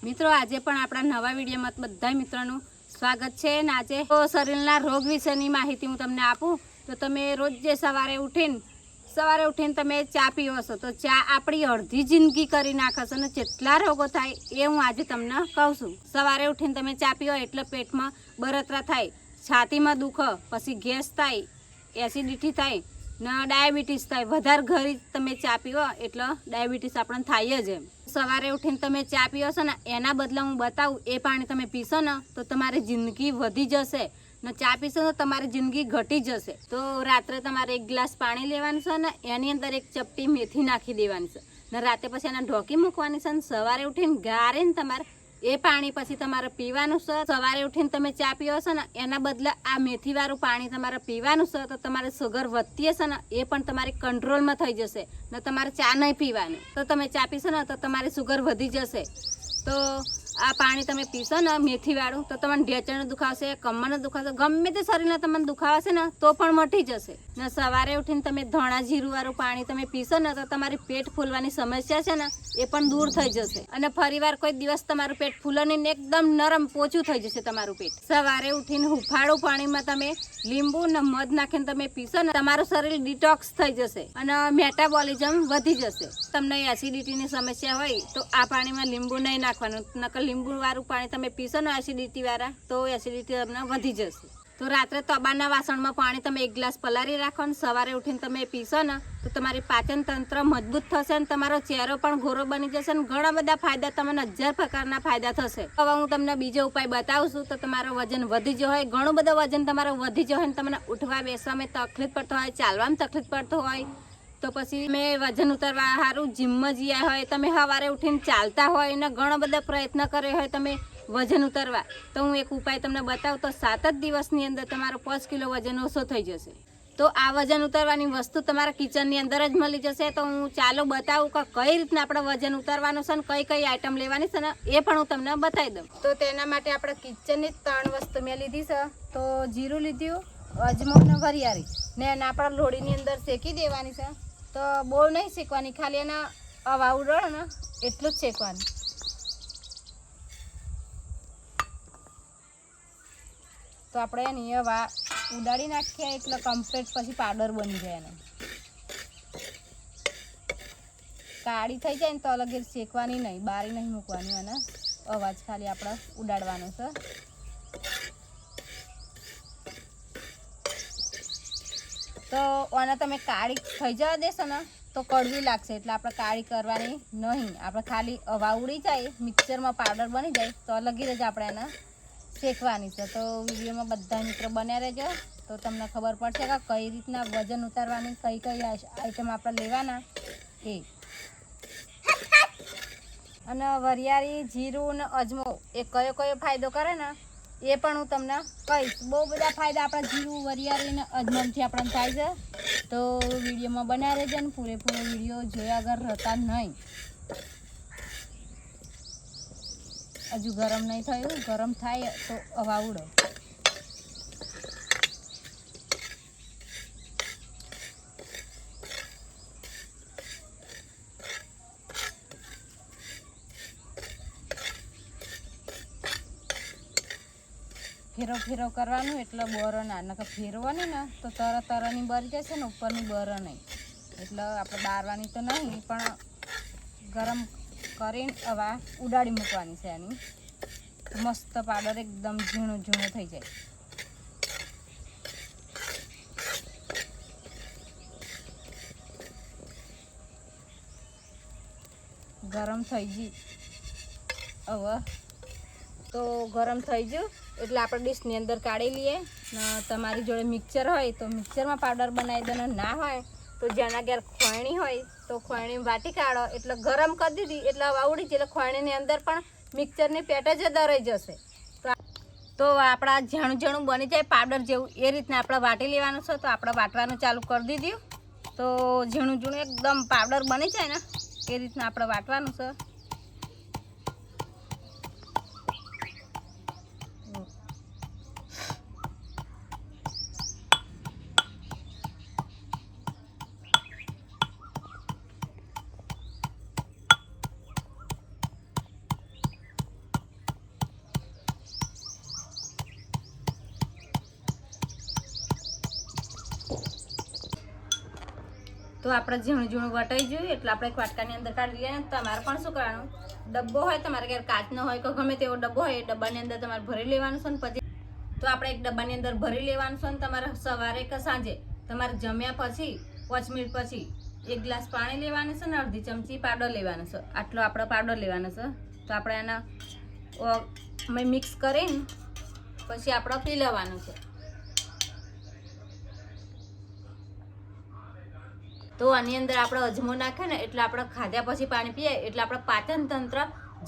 મિત્રો આજે પણ આપણા નવા વિડીયોમાં બધા મિત્રોનું સ્વાગત છે અને આજે શરીરના રોગ વિશેની માહિતી હું તમને આપું તો તમે રોજ જે સવારે ઉઠીને તમે ચા પીવો છો તો ચા આપણી અડધી જિંદગી કરી નાખશે અને જેટલા રોગો થાય એ હું આજે તમને કહું છું। સવારે ઉઠીને તમે ચા પીવો એટલે પેટમાં બળતરા થાય, છાતીમાં દુખે, પછી ગેસ થાય, એસિડિટી થાય ને ડાયાબિટીસ થાય। વધારે ઘરી તમે ચા પીવો એટલે ડાયાબિટીસ આપણને થાય જ। એમ સવારે ઉઠીને તમે ચા પીવો છો ને એના બદલે હું બતાવું એ પાણી તમે પીશો ને તો તમારી જિંદગી વધી જશે ને ચા પીશો તો તમારી જિંદગી ઘટી જશે। તો રાત્રે તમારે 1 ગ્લાસ પાણી લેવાનું છે ને એની અંદર 1 ચપટી મેથી નાખી દેવાની છે ને રાતે પછી એને ઢોકી મૂકવાની છે ને સવારે ઉઠીને ગાળીને તમારે એ પાણી પછી તમારે પીવાનું છે। સવારે ઉઠીને તમે ચા પીવો છો ને એના બદલે આ મેથીવાળું પાણી તમારે પીવાનું છે તો તમારે સુગર વધતી હશે ને એ પણ તમારી કંટ્રોલમાં થઈ જશે ને તમારે ચા નહીં પીવાનું। તો તમે ચા પીશો ને તો તમારી સુગર વધી જશે। તો આ પાણી તમે પીશો ને મેથીવાળું તો તમને ઢેચણ દુખાશે, કમરનો દુખાશે, ગમે તે શરીરને તમને દુખાશે ને તો પણ મટી જશે। ને સવારે ઉઠીને તમે ધોણા જીરુંવાળું પાણી તમે પીશો ને તો તમારી પેટ ફૂલવાની સમસ્યા છે ને એ પણ દૂર થઈ જશે અને ફરીવાર કોઈ દિવસ તમારું પેટ ફૂલવાની ને એકદમ નરમ પોચું થઈ જશે તમારું પેટ। સવારે ઉઠીને હુંફાળું પાણીમાં તમે લીંબુ ને મધ નાખીને તમે પીશો ને તમારું શરીર ડિટોક્સ થઈ જશે અને મેટાબોલિઝમ વધી જશે। તમને એસિડિટીની સમસ્યા હોય તો આ પાણીમાં લીંબુ નહીં નાખવાનું, નકર લીંબુવાળું પાણી તમે પીશો ને એસિડિટીવાળા તો એસિડિટી તમને વધી જશે। તો રાત્રે તબાના વાસણમાં પાણી તમે 1 ગ્લાસ પલાળી રાખો ને સવારે ઉઠીને તમે પીશો ને તો તમારી પાચન તંત્ર મજબૂત થશે ને તમારો ચહેરો પણ ગોરો બની જશે ને ઘણા બધા ફાયદા, તમને 1000 પ્રકારના ફાયદા થશે। હવે હું તમને બીજો ઉપાય બતાવું છું તો તમારો વજન વધી ગયો હોય, ઘણું બધું વજન તમારો વધી ગયો હોય ને તમને ઉઠવા બેસવામાં તકલીફ પડતો હોય, ચાલવામાં તકલીફ પડતો હોય તો પછી મેં વજન ઉતારવા સારું જીમમાં જયા હોય, તમે સવારે ઉઠીને ચાલતા હોય ને ઘણો બધો પ્રયત્ન કર્યો હોય તમે વજન ઉતારવા તો હું એક ઉપાય તમને બતાવું તો 7 જ દિવસની અંદર તમારો 5 કિલો વજન ઓછો થઈ જશે। તો આ વજન ઉતારવાની વસ્તુ તમારા કિચનની અંદર જ મળી જશે। તો હું ચાલો બતાવું કે કઈ રીતના આપણે વજન ઉતારવાનું છે ને કઈ આઈટમ લેવાની છે ને એ પણ હું તમને બતાવી દઉં। તો તેના માટે આપણે કિચનની 3 વસ્તુ મેં લીધી છે। તો જીરું લીધું, અજમો ને વરિયાળી ને એને આપણે લોડીની અંદર શેકી દેવાની છે। તો બહુ નહીં શેકવાની, ખાલી એના હવા ઉડે ને એટલું જ શેકવાનું। તો આપણે એની હવા ઉડાડી નાખીએ એટલે કમ્પ્લીટ પછી પાવડર બની જાય એને કાળી થઈ જાય ને તો અલગ શેકવાની નહીં, બારી નહીં મૂકવાની અને અવાજ ખાલી આપણે ઉડાડવાનો છે। તો આને તમે કાળી થઈ જવા દેશો ને તો કડવી લાગશે એટલે આપણે કાળી કરવાની નહીં, આપણે ખાલી હવા ઉડી જાય મિક્સરમાં પાવડર બની જાય તો અલગ જ આપણે એને શેકવાની છે। તો વિડીયોમાં બધા મિત્રો બન્યા રહેજો તો તમને ખબર પડશે કે કઈ રીતના વજન ઉતારવાની, કઈ આઈટમ આપણે લેવાના એ। અને વરિયાળી, જીરું અને અજમો એ કયો ફાયદો કરે ને એ પણ હું તમને કહીશ। બહુ બધા ફાયદા આપણા જીરું, વરિયાળી અને અજમાથી આપણને થાય છે। તો વિડીયોમાં બન્યા રહેજો ને પૂરેપૂરો વિડીયો જોયા વગર રહેતા નહીં। હજુ ગરમ નહીં થયું, ગરમ થાય તો હવા ઉડો। ફેરવ કરવાનું એટલે બરો ના નકર ફેરવાની ને તો તરની બરી જશે ને ઉપરની બરો નહીં એટલે આપણે બારવાની તો નહીં પણ ગરમ કરીને હવા ઉડાડી મૂકવાની છે એની મસ્ત પાવડર એકદમ ઝીણો થઈ જાય। ગરમ થઈ ગઈ હવે તો ગરમ થઈ ગયું એટલે આપણે ડીશની અંદર કાઢી લઈએ ને તમારી જોડે મિક્સર હોય તો મિક્સરમાં પાવડર બનાવી દો ને ના હોય તો જેના ઘેર ખોયણી હોય તો ખોયણી વાટી કાઢો એટલે ગરમ કરી દીધી એટલે હવા ઉડી જાય એટલે ખોયણીની અંદર પણ મિક્સરની પેટ જ દરાઈ જશે। તો આપણા ઝાણું બની જાય પાવડર જેવું એ રીતના આપણે વાટી લેવાનું છે। તો આપણે વાટવાનું ચાલુ કરી દીધું તો ઝીણું એકદમ પાવડર બની જાય ને એ રીતના આપણે વાટવાનું છે। તો આપણે ઝીણું ઝીણું વટાઈ જોઈએ એટલે આપણે એક વાટકાની અંદર કાઢી લઈએ. તમારે પણ શું કરવાનું, ડબ્બો હોય તમારે ઘેર કાચનો હોય કે ગમે તેવો ડબ્બો હોય એ ડબ્બાની અંદર તમારે ભરી લેવાનું છે. ને પછી તો આપણે એક ડબ્બાની અંદર ભરી લેવાનું છે. ને તમારે સવારે કે સાંજે તમારે જમ્યા પછી 5 મિનિટ પછી 1 ગ્લાસ પાણી લેવાનું છે ને અડધી ચમચી પાવડર લેવાનો છે. આટલો આપણે પાવડર લેવાનો છે. તો આપણે એના મિક્સ કરીને પછી આપણે પી લેવાનું છે. તો આની અંદર આપણે અજમો નાખે ને એટલે આપણે ખાધા પછી પાણી પીએ એટલે આપણે પાચન તંત્ર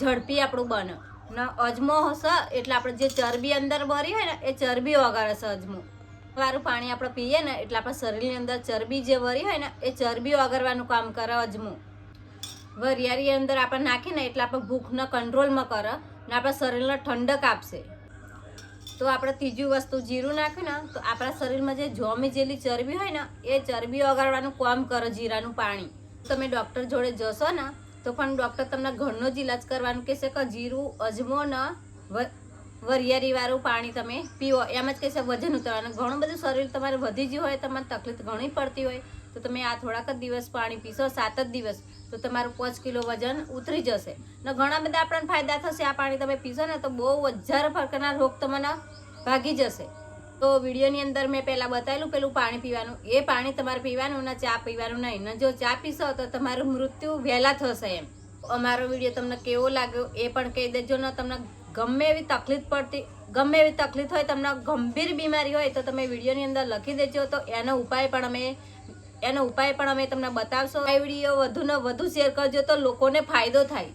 ઝડપી આપણું બને. ને અજમો હશે એટલે આપણે જે ચરબી અંદર ભરી હોય ને એ ચરબી વગાડે છે અજમો. વાળું પાણી આપણે પીએ ને એટલે આપણા શરીરની અંદર ચરબી જે ભરી હોય ને એ ચરબી વગાડવાનું કામ કરે અજમો. વરિયાળી અંદર આપણે નાખીએ ને એટલે આપણે ભૂખને કંટ્રોલમાં કરે ને આપણા શરીરને ઠંડક આપશે. તો આપણે ત્રીજી વસ્તુ જીરું નાખ્યું ને તો આપણા શરીરમાં જે જોમી જેલી ચરબી હોય ને એ ચરબી ઓગાળવાનું કામ કરે જીરાનું પાણી. તમે ડૉક્ટર જોડે જશો ને તો પણ ડૉક્ટર તમને ઘરનો જ ઇલાજ કરવાનું કહેશે કે જીરું અજમો ને વરિયાળીવાળું પાણી તમે પીવો. એમ જ કહેશે વજન ઉતારવાનું. ઘણું બધું શરીર તમારે વધી ગયું હોય, તમારે તકલીફ ઘણી પડતી હોય તો તમે આ થોડાક જ દિવસ પાણી પીશો, 7 જ દિવસ, તો તમારું 5 કિલો વજન ઉતરી જશે. ને ઘણા બધા આપણને ફાયદા થશે. આ પાણી તમે પીશો ને તો બહુ હજાર પ્રકારના રોગ તમને ભાગી જશે. તો વિડીયોની અંદર મેં પહેલાં બતાવેલું પેલું પાણી પીવાનું, એ પાણી તમારે પીવાનું ને ચા પીવાનું નહીં. ને જો ચા પીશો તો તમારું મૃત્યુ વહેલા થશે એમ. અમારો વિડીયો તમને કેવો લાગ્યો એ પણ કહી દેજો. ને તમને ગમે એવી તકલીફ હોય, તમને ગંભીર બીમારી હોય તો તમે વિડીયોની અંદર લખી દેજો. તો એનો ઉપાય પણ અમે તમને બતાવશો. આ વિડીયો વધુ ને વધુ શેર કરજો તો લોકોને ફાયદો થાય.